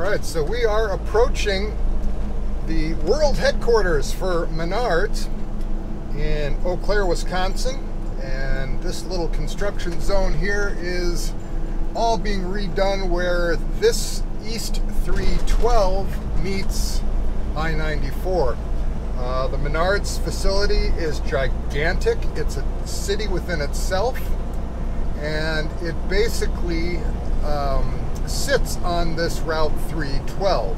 Alright, so we are approaching the world headquarters for Menards in Eau Claire, Wisconsin. And this little construction zone here is all being redone where this East 312 meets I-94. The Menards facility is gigantic. It's a city within itself, and it basically sits on this Route 312.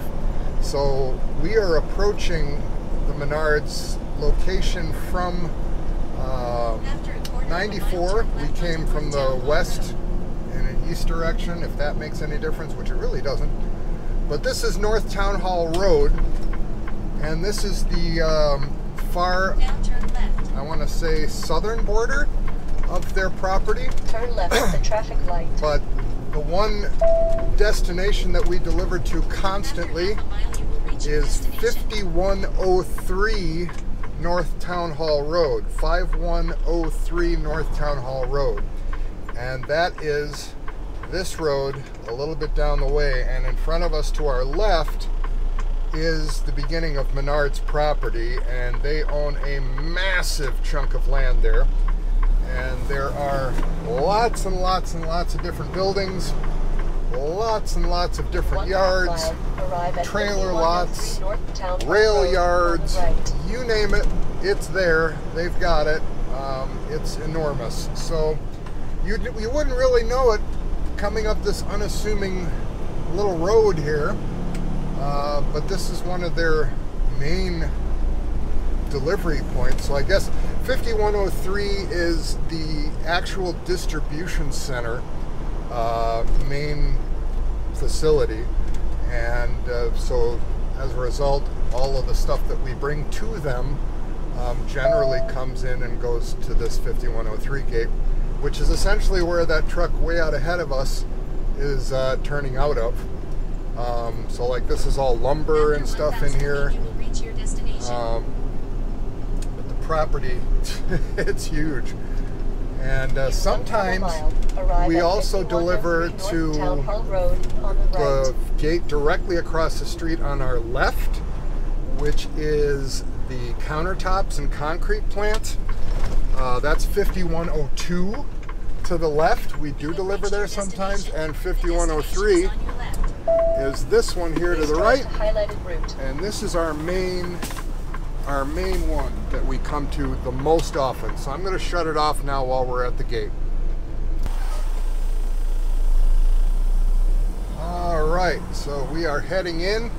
So we are approaching the Menards location from 94. We came from the west in an east direction, if that makes any difference, which it really doesn't. But this is North Town Hall Road, and this is the far, I want to say, southern border of their property. Turn left at the traffic light. But the one destination that we deliver to constantly is 5103 North Town Hall Road. 5103 North Town Hall Road. And that is this road a little bit down the way. And in front of us to our left is the beginning of Menards property. And they own a massive chunk of land there. And there are lots and lots and lots of different buildings, lots and lots of different yards, trailer lots, rail yards, you name it, it's there. They've got it. It's enormous. So you wouldn't really know it coming up this unassuming little road here, but this is one of their main delivery points. So I guess 5103 is the actual distribution center, main facility, and so as a result, all of the stuff that we bring to them generally comes in and goes to this 5103 gate, which is essentially where that truck way out ahead of us is turning out of. So like this is all lumber and stuff in here. Property, it's huge. And sometimes we also deliver to the gate directly across the street on our left, which is the countertops and concrete plant. That's 5102 to the left. We do deliver there sometimes. And 5103 is this one here to the right. And this is our main one that we come to the most often. So I'm going to shut it off now while we're at the gate. Alright, so we are heading in.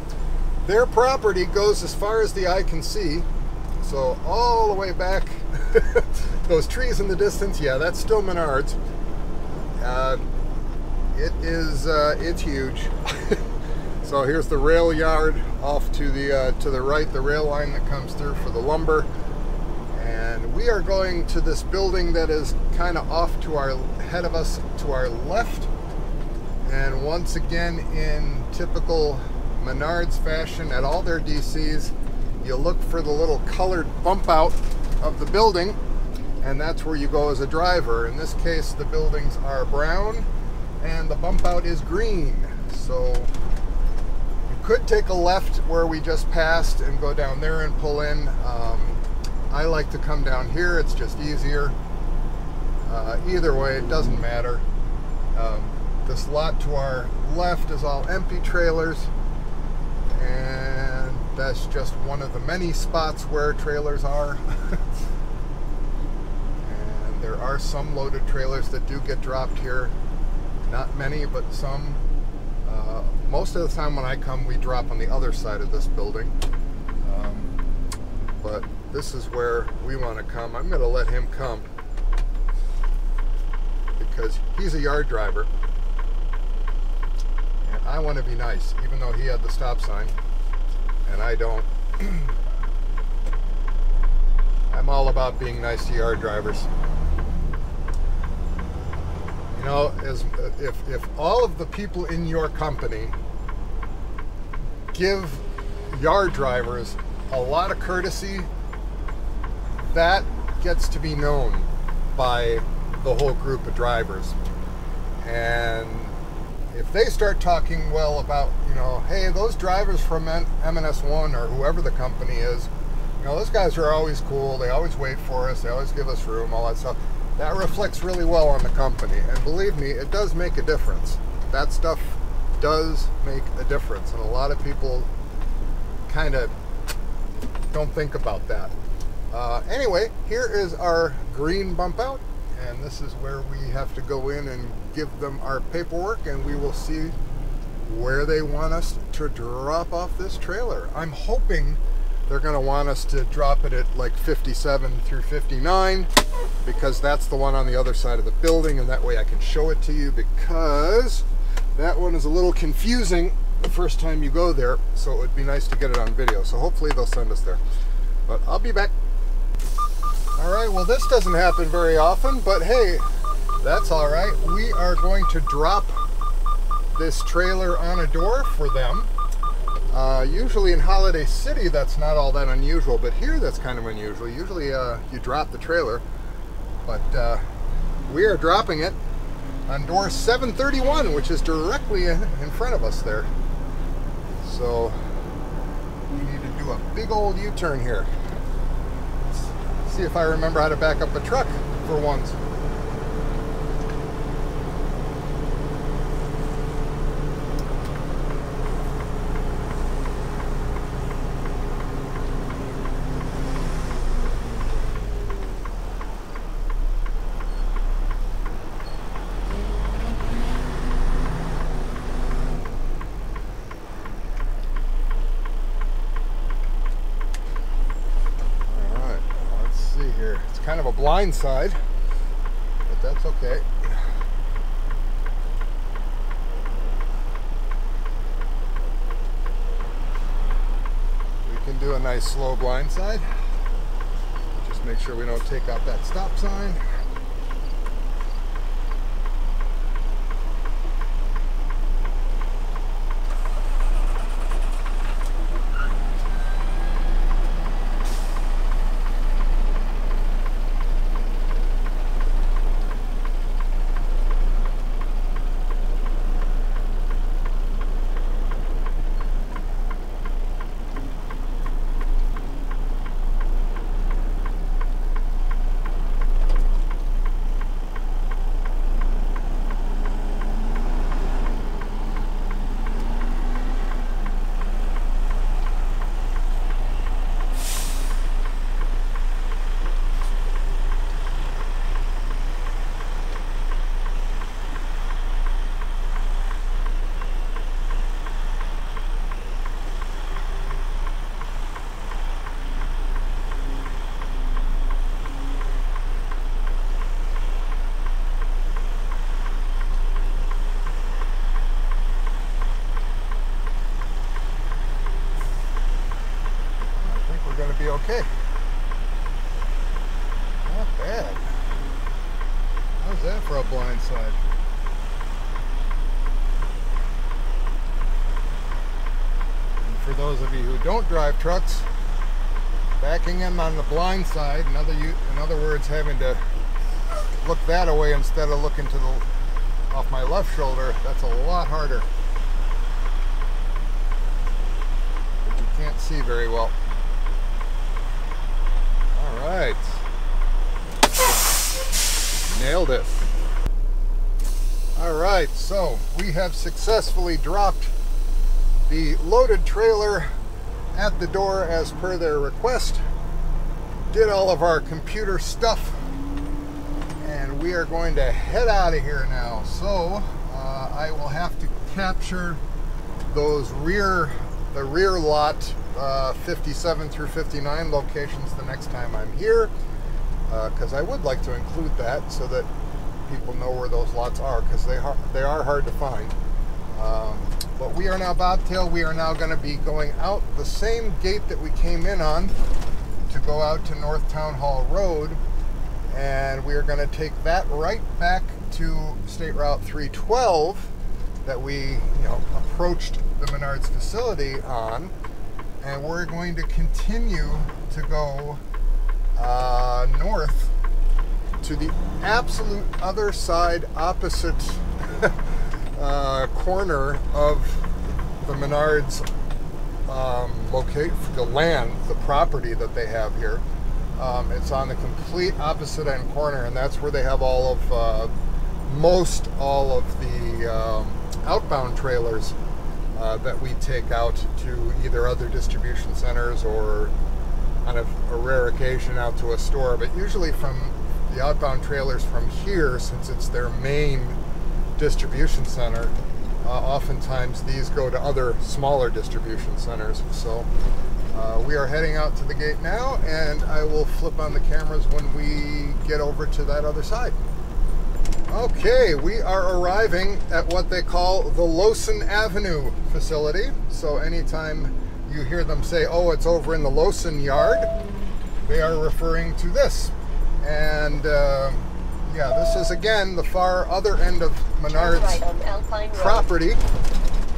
Their property goes as far as the eye can see. So all the way back, those trees in the distance, yeah, that's still Menards. It's huge. So here's the rail yard off to the right, the rail line that comes through for the lumber. And we are going to this building that is kind of off to our ahead of us to our left. And once again, in typical Menards fashion at all their DCs, you look for the little colored bump out of the building, and that's where you go as a driver. In this case, the buildings are brown and the bump out is green. So could take a left where we just passed and go down there and pull in. I like to come down here, it's just easier. Either way, it doesn't matter. This lot to our left is all empty trailers, and that's just one of the many spots where trailers are. And there are some loaded trailers that do get dropped here. Not many, but some. Most of the time when I come, we drop on the other side of this building. But this is where we want to come. I'm going to let him come because he's a yard driver. And I want to be nice, even though he had the stop sign and I don't. I'm all about being nice to yard drivers. You know, if all of the people in your company give yard drivers a lot of courtesy, that gets to be known by the whole group of drivers. And if they start talking well about, you know, hey, those drivers from M&S1 or whoever the company is, you know, those guys are always cool. They always wait for us. They always give us room, all that stuff. That reflects really well on the company. And believe me, it does make a difference. That stuff does make a difference. And a lot of people kind of don't think about that. Anyway, here is our green bump out. And this is where we have to go in and give them our paperwork, and we will see where they want us to drop off this trailer. I'm hoping they're going to want us to drop it at like 57 through 59, because that's the one on the other side of the building, and that way I can show it to you, because that one is a little confusing the first time you go there, so it would be nice to get it on video. So hopefully they'll send us there. But I'll be back. Alright, well, this doesn't happen very often, but hey, that's alright. We are going to drop this trailer on a door for them. Usually in Holiday City, that's not all that unusual, but here that's kind of unusual. Usually you drop the trailer, but we are dropping it on door 731, which is directly in front of us there. So we need to do a big old U-turn here. See if I remember how to back up a truck for once. It's kind of a blind side, but that's okay. We can do a nice slow blind side. Just make sure we don't take out that stop sign. Be okay. Not bad. How's that for a blind side? And for those of you who don't drive trucks, backing in on the blind side, in other words, having to look that away instead of looking to the off my left shoulder, that's a lot harder. But you can't see very well. Alright. Nailed it. Alright, so we have successfully dropped the loaded trailer at the door as per their request. Did all of our computer stuff, and we are going to head out of here now. So I will have to capture those the rear lot 57 through 59 locations the next time I'm here, because I would like to include that so that people know where those lots are, because they are hard to find. But we are now bobtail. We are now going to be going out the same gate that we came in on to go out to North Town Hall Road, and we are going to take that right back to State Route 312 that we approached the Menards facility on, and we're going to continue to go north to the absolute other side, opposite corner of the Menards the land, the property that they have here. It's on the complete opposite end corner, and that's where they have all of most all of the outbound trailers that we take out to either other distribution centers or on a rare occasion out to a store. But usually from the outbound trailers from here, since it's their main distribution center, oftentimes these go to other smaller distribution centers. So we are heading out to the gate now, and I will flip on the cameras when we get over to that other side. Okay, we are arriving at what they call the Lowson Avenue facility. So anytime you hear them say, oh, it's over in the Lowson yard, they are referring to this. And yeah, this is again the far other end of Menards property.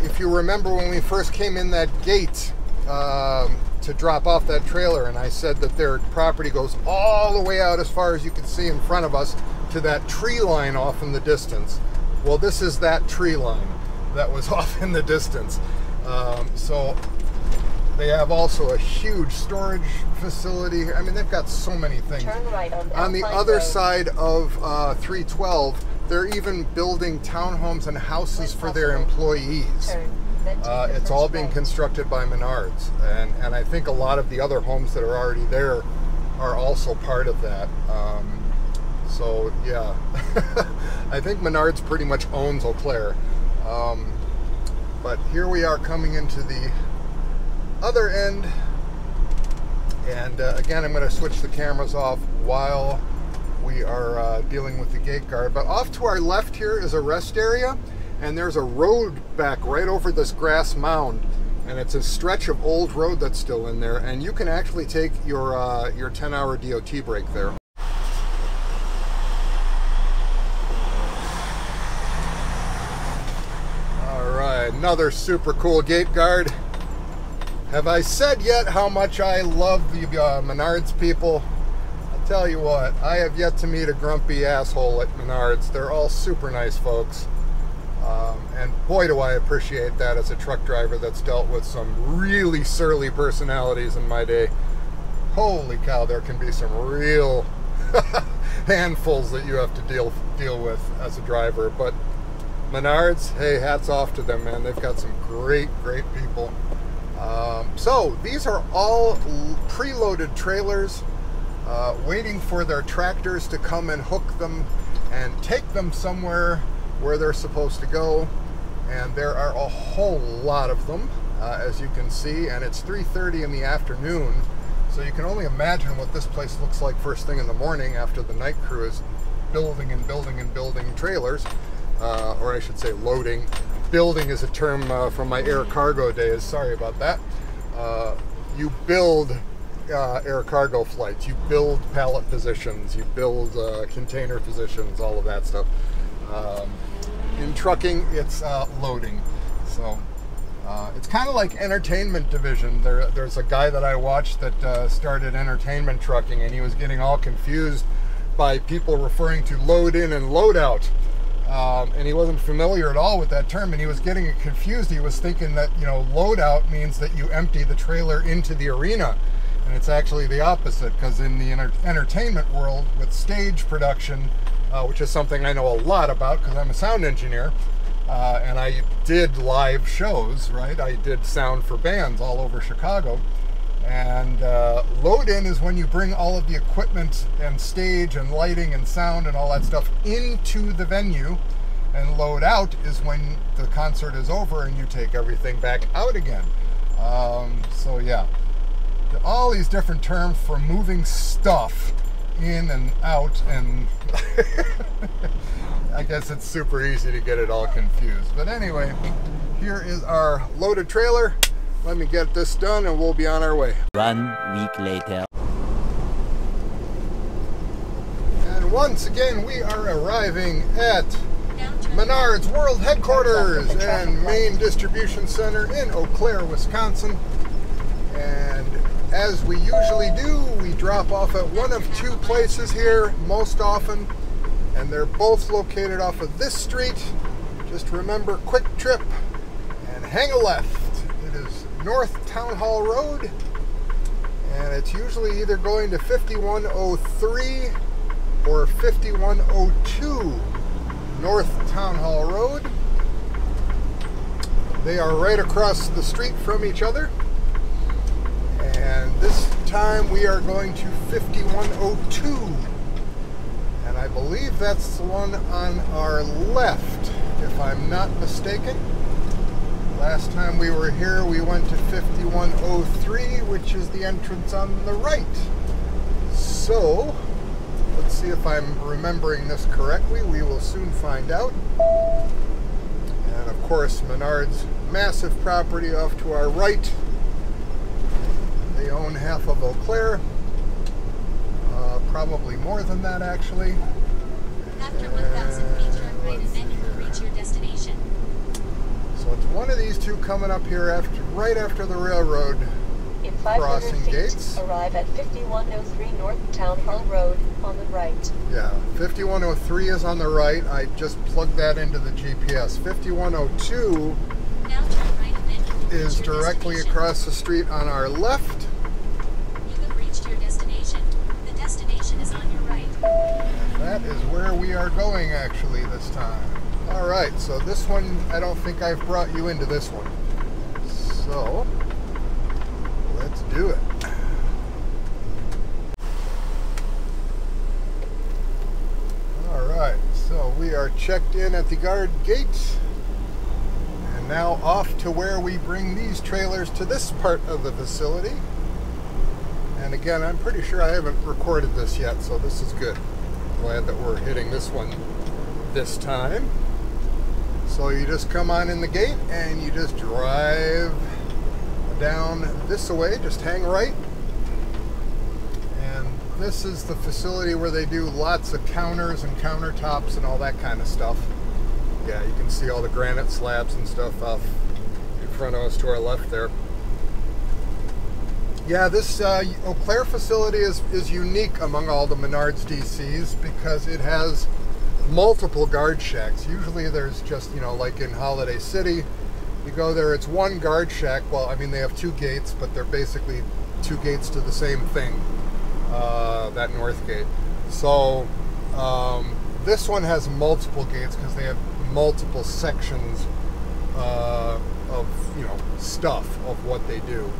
If you remember when we first came in that gate to drop off that trailer, and I said that their property goes all the way out as far as you can see in front of us to that tree line off in the distance. Well, this is that tree line that was off in the distance. So they have also a huge storage facility. I mean, they've got so many things. Turn right on the other side of 312, they're even building townhomes and houses for their employees. It's all being constructed by Menards, and I think a lot of the other homes that are already there are also part of that. So yeah, I think Menards pretty much owns Eau Claire. But here we are coming into the other end, and again, I'm going to switch the cameras off while we are dealing with the gate guard. But off to our left here is a rest area, and there's a road back right over this grass mound, and it's a stretch of old road that's still in there, and you can actually take your 10-hour DOT break there. Another super cool gate guard. Have I said yet how much I love the Menards people? I'll tell you what, I have yet to meet a grumpy asshole at Menards. They're all super nice folks. And boy, do I appreciate that as a truck driver that's dealt with some really surly personalities in my day. Holy cow, there can be some real handfuls that you have to deal with as a driver. But Menards, hey, hats off to them, man. They've got some great people. So these are all preloaded trailers waiting for their tractors to come and hook them and take them somewhere where they're supposed to go. And there are a whole lot of them, as you can see, and it's 3:30 in the afternoon. So you can only imagine what this place looks like first thing in the morning after the night crew is building and building and building trailers. Or I should say loading. Building is a term from my air cargo days. Sorry about that. You build air cargo flights. You build pallet positions. You build container positions, all of that stuff. In trucking, it's loading. So it's kind of like entertainment division. There's a guy that I watched that started entertainment trucking, and he was getting all confused by people referring to load in and load out. And he wasn't familiar at all with that term, and he was getting confused. He was thinking that, you know, load out means that you empty the trailer into the arena, and it's actually the opposite, because in the entertainment world with stage production, which is something I know a lot about because I'm a sound engineer, and I did live shows, right? I did sound for bands all over Chicago. And load in is when you bring all of the equipment and stage and lighting and sound and all that stuff into the venue, and load out is when the concert is over and you take everything back out again. So yeah, all these different terms for moving stuff in and out, and I guess it's super easy to get it all confused. But anyway, here is our loaded trailer. Let me get this done and we'll be on our way. 1 week later. And once again, we are arriving at Menards World Headquarters and main distribution center in Eau Claire, Wisconsin. And as we usually do, we drop off at one of two places here most often. And they're both located off of this street, just remember, quick trip and hang a left. It is North Town Hall Road, and it's usually either going to 5103 or 5102 North Town Hall Road. They are right across the street from each other. And this time we are going to 5102. And I believe that's the one on our left, if I'm not mistaken. Last time we were here, we went to 5103, which is the entrance on the right. So, let's see if I'm remembering this correctly. We will soon find out. And of course, Menards, massive property off to our right. They own half of Eau Claire. Probably more than that, actually. After 1,000 feet, turn right and then you will reach your destination. So it's one of these two coming up here right after the railroad In 500 crossing feet, gates. arrive at 5103 North Town Hall Road on the right. Yeah, 5103 is on the right. I just plugged that into the GPS. 5102 Now turn right and then you will reach is your directly destination. across the street on our left. You have reached your destination. The destination is on your right. And that is where we are going, actually, this time. All right, so this one, I don't think I've brought you into this one. So, let's do it. All right, so we are checked in at the guard gate. And now off to where we bring these trailers to this part of the facility. And again, I'm pretty sure I haven't recorded this yet, so this is good. Glad that we're hitting this one this time. So you just come on in the gate and you just drive down this way, just hang right. And this is the facility where they do lots of counters and countertops and all that kind of stuff. Yeah, you can see all the granite slabs and stuff off in front of us to our left there. Yeah, this Eau Claire facility is unique among all the Menards DCs because it has multiple guard shacks. Usually there's just, you know, like in Holiday City, you go there, it's one guard shack. Well, I mean, they have two gates, but they're basically two gates to the same thing, that north gate. So this one has multiple gates because they have multiple sections of, you know, stuff of what they do.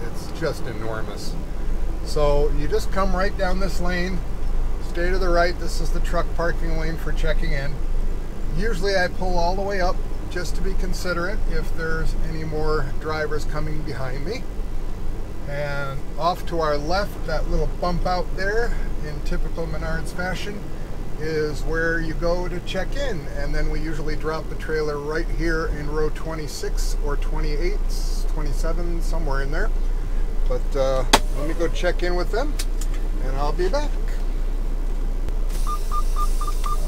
It's just enormous. So you just come right down this lane, stay to the right. This is the truck parking lane for checking in. Usually I pull all the way up just to be considerate if there's any more drivers coming behind me. And off to our left, that little bump out there in typical Menards fashion is where you go to check in. And then we usually drop the trailer right here in row 26 or 28, 27, somewhere in there. But let me go check in with them and I'll be back.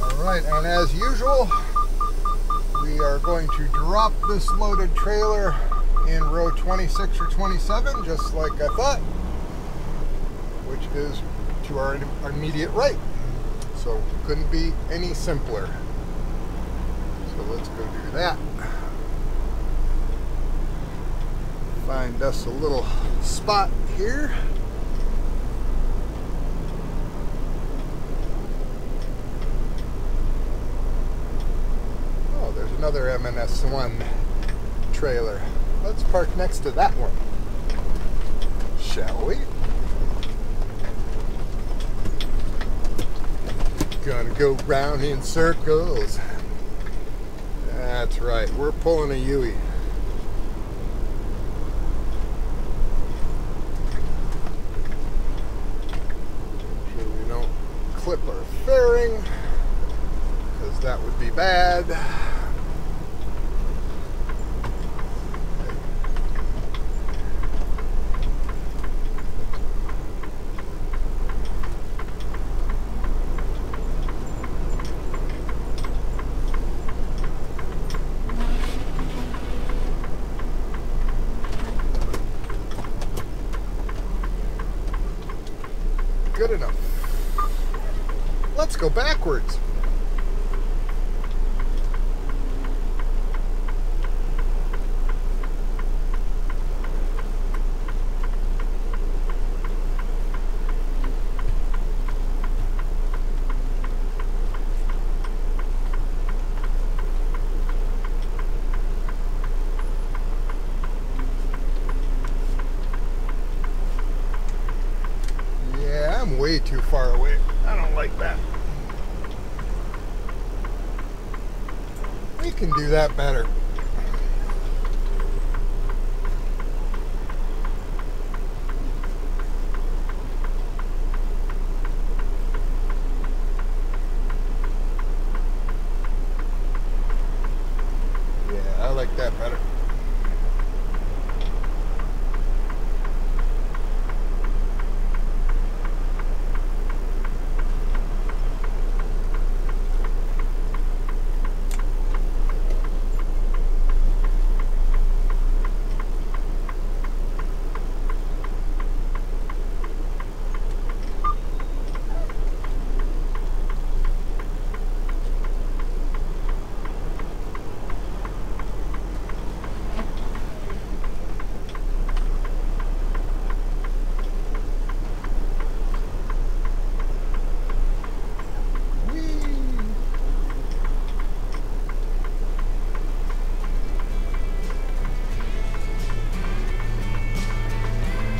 Alright, and as usual, we are going to drop this loaded trailer in row 26 or 27, just like I thought, which is to our immediate right. So couldn't be any simpler. So let's go do that. Find us a little spot here. Oh, there's another MNS1 trailer. Let's park next to that one, shall we? Gonna go round in circles. That's right, we're pulling a Yui. Make sure we don't clip our fairing, because that would be bad. Good enough. Let's go backwards. far away. I don't like that. We can do that better. Yeah, I like that better.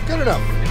Good enough.